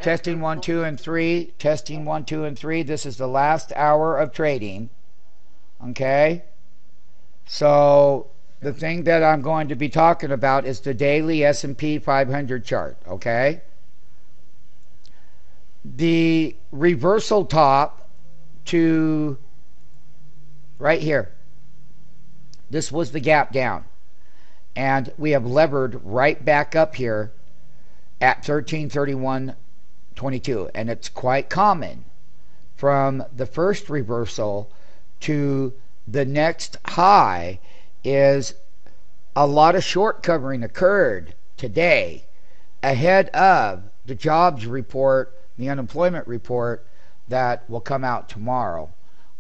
Testing 1, 2, and 3. Testing 1, 2, and 3. This is the last hour of trading. Okay? So the thing that I'm going to be talking about is the daily S&P 500 chart. Okay? The reversal top to right here. This was the gap down. And we have levered right back up here at 1331.22, and it's quite common from the first reversal to the next high is a lot of short covering occurred today ahead of the jobs report, the unemployment report that will come out tomorrow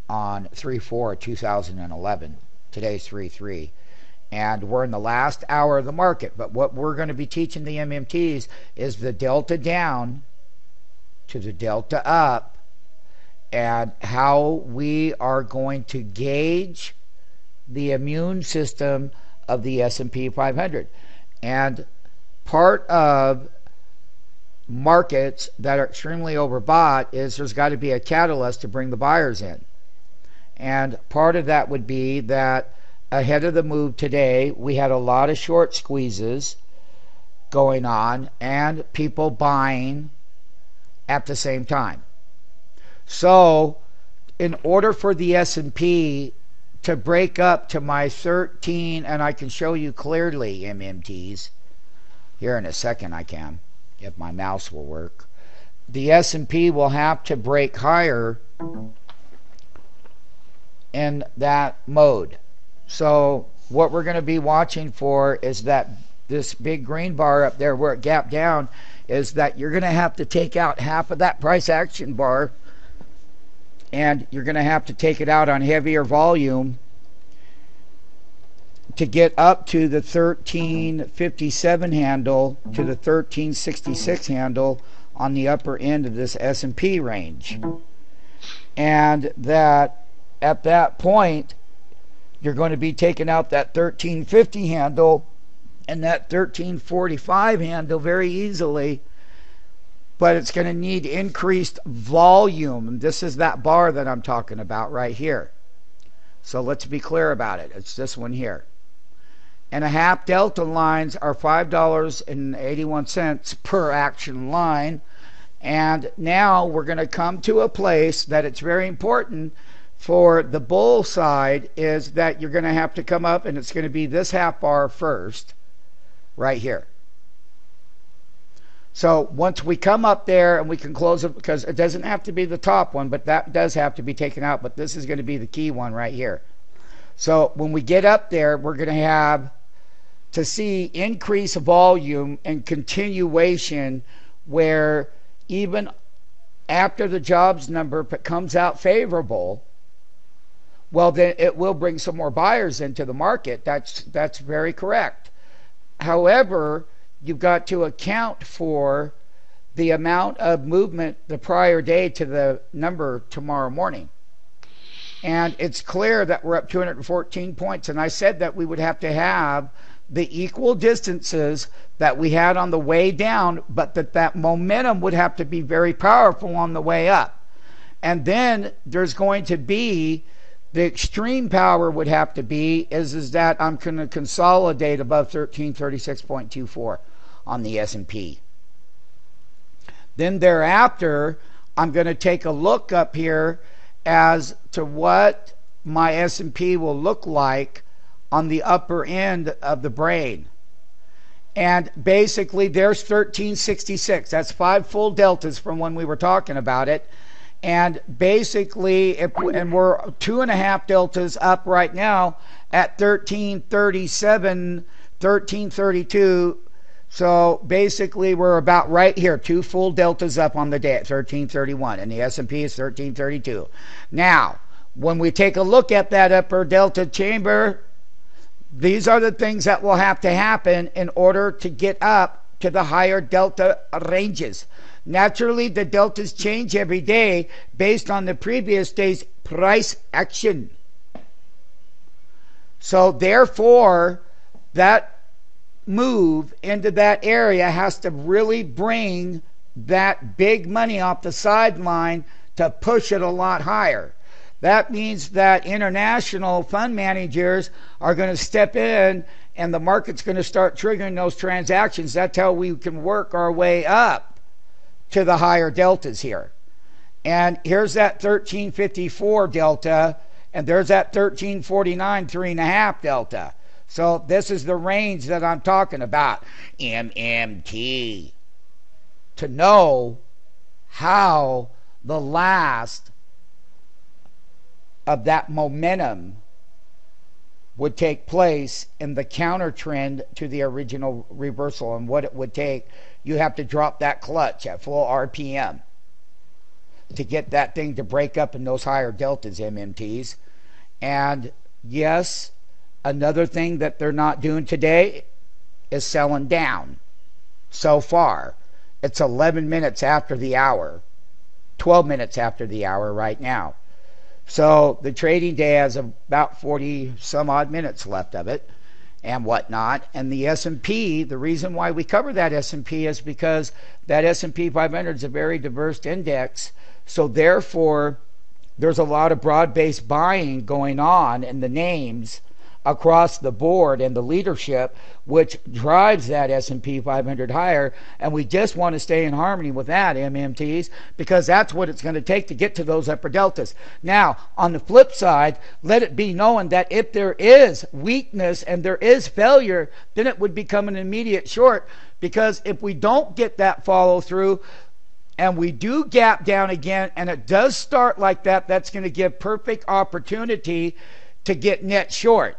on 3/4/2011. Today's 3/3. And we're in the last hour of the market. But what we're going to be teaching the MMTs is the delta down to the delta up and how we are going to gauge the immune system of the S&P 500. And part of markets that are extremely overbought is there's got to be a catalyst to bring the buyers in. And part of that would be that ahead of the move today, we had a lot of short squeezes going on and people buying at the same time. So in order for the S&P to break up to my 13, and I can show you clearly MMTs here in a second, I can, if my mouse will work. The S&P will have to break higher in that mode. So what we're going to be watching for is that this big green bar up there where it gapped down is that you're going to have to take out half of that price action bar, and you're going to have to take it out on heavier volume to get up to the 1357 handle to the 1366 handle on the upper end of this S&P range. And that at that point you're going to be taking out that 1350 handle and that 1345 handle very easily, but it's going to need increased volume. And this is that bar that I'm talking about right here. So let's be clear about it. It's this one here. And a half delta lines are $5.81 per action line. And now we're going to come to a place that it's very important for the bull side is that you're going to have to come up, and it's going to be this half bar first right here. So once we come up there and we can close it, because it doesn't have to be the top one, but that does have to be taken out, but this is going to be the key one right here. So when we get up there, we're going to have to see increased volume and continuation where even after the jobs number comes out favorable, well, then it will bring some more buyers into the market. That's very correct. However, you've got to account for the amount of movement the prior day to the number tomorrow morning. And it's clear that we're up 214 points. And I said that we would have to have the equal distances that we had on the way down, but that momentum would have to be very powerful on the way up. And then there's going to be the extreme power would have to be is that I'm going to consolidate above 1336.24 on the S&P. Then thereafter, I'm going to take a look up here as to what my S&P will look like on the upper end of the brain. And basically there's 1366. That's 5 full deltas from when we were talking about it. And basically, and we're 2.5 deltas up right now at 1337, 1332. So basically, we're about right here, 2 full deltas up on the day at 1331, and the S&P is 1332. Now, when we take a look at that upper delta chamber, these are the things that will have to happen in order to get up to the higher delta ranges. Naturally, the deltas change every day based on the previous day's price action. So therefore, that move into that area has to really bring that big money off the sideline to push it a lot higher. That means that international fund managers are going to step in and the market's going to start triggering those transactions. That's how we can work our way up to the higher deltas here. And here's that 1354 delta, and there's that 1349 3.5 delta. So this is the range that I'm talking about, MMT. To know how the last of that momentum would take place in the counter trend to the original reversal and what it would take, you have to drop that clutch at full RPM to get that thing to break up in those higher deltas, MMTs. And yes, another thing that they're not doing today is selling down. So far, it's 11 minutes after the hour, 12 minutes after the hour right now. So the trading day has about 40 some odd minutes left of it and whatnot. And the S&P, the reason why we cover that S&P is because that S&P 500 is a very diverse index. So therefore, there's a lot of broad-based buying going on in the names across the board and the leadership, which drives that S&P 500 higher. And we just want to stay in harmony with that, MMTs, because that's what it's going to take to get to those upper deltas. Now, on the flip side, let it be known that if there is weakness and there is failure, then it would become an immediate short, because if we don't get that follow through, and we do gap down again, and it does start like that, that's going to give perfect opportunity to get net short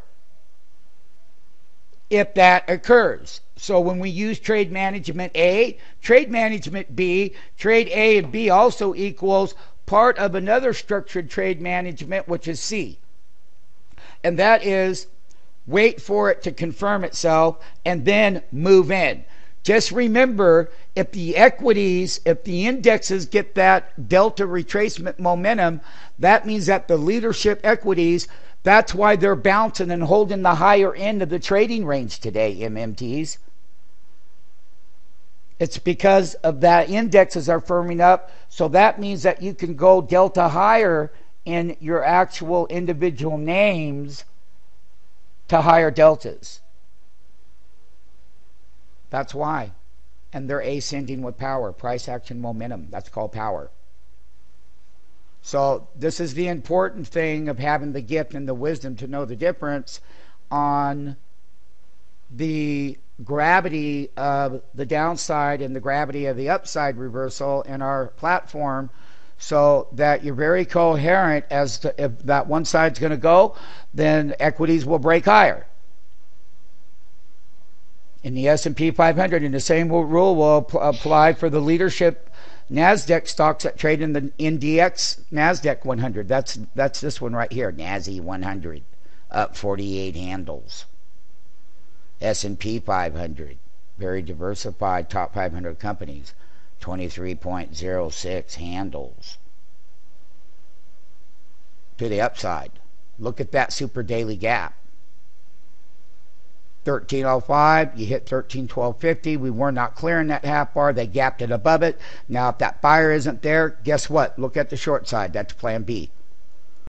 if that occurs. So when we use trade management A, trade management B, trade A and B also equals part of another structured trade management, which is C. And that is wait for it to confirm itself and then move in. Just remember, if the equities, if the indexes get that delta retracement momentum, that means that the leadership equities, that's why they're bouncing and holding the higher end of the trading range today, MMTs. It's because of that indexes are firming up, so that means that you can go delta higher in your actual individual names to higher deltas. That's why. And they're ascending with power, price action momentum. That's called power. So this is the important thing of having the gift and the wisdom to know the difference on the gravity of the downside and the gravity of the upside reversal in our platform, so that you're very coherent as to if that one side's going to go, then equities will break higher. In the S&P 500, and the same rule will apply for the leadership Nasdaq stocks that trade in the NDX Nasdaq 100. That's this one right here, NASI 100, up 48 handles. S&P 500, very diversified, top 500 companies, 23.06 handles. To the upside, look at that super daily gap. 1305, you hit 1312.50. We were not clearing that half bar. They gapped it above it. Now, if that buyer isn't there, guess what? Look at the short side. That's plan B.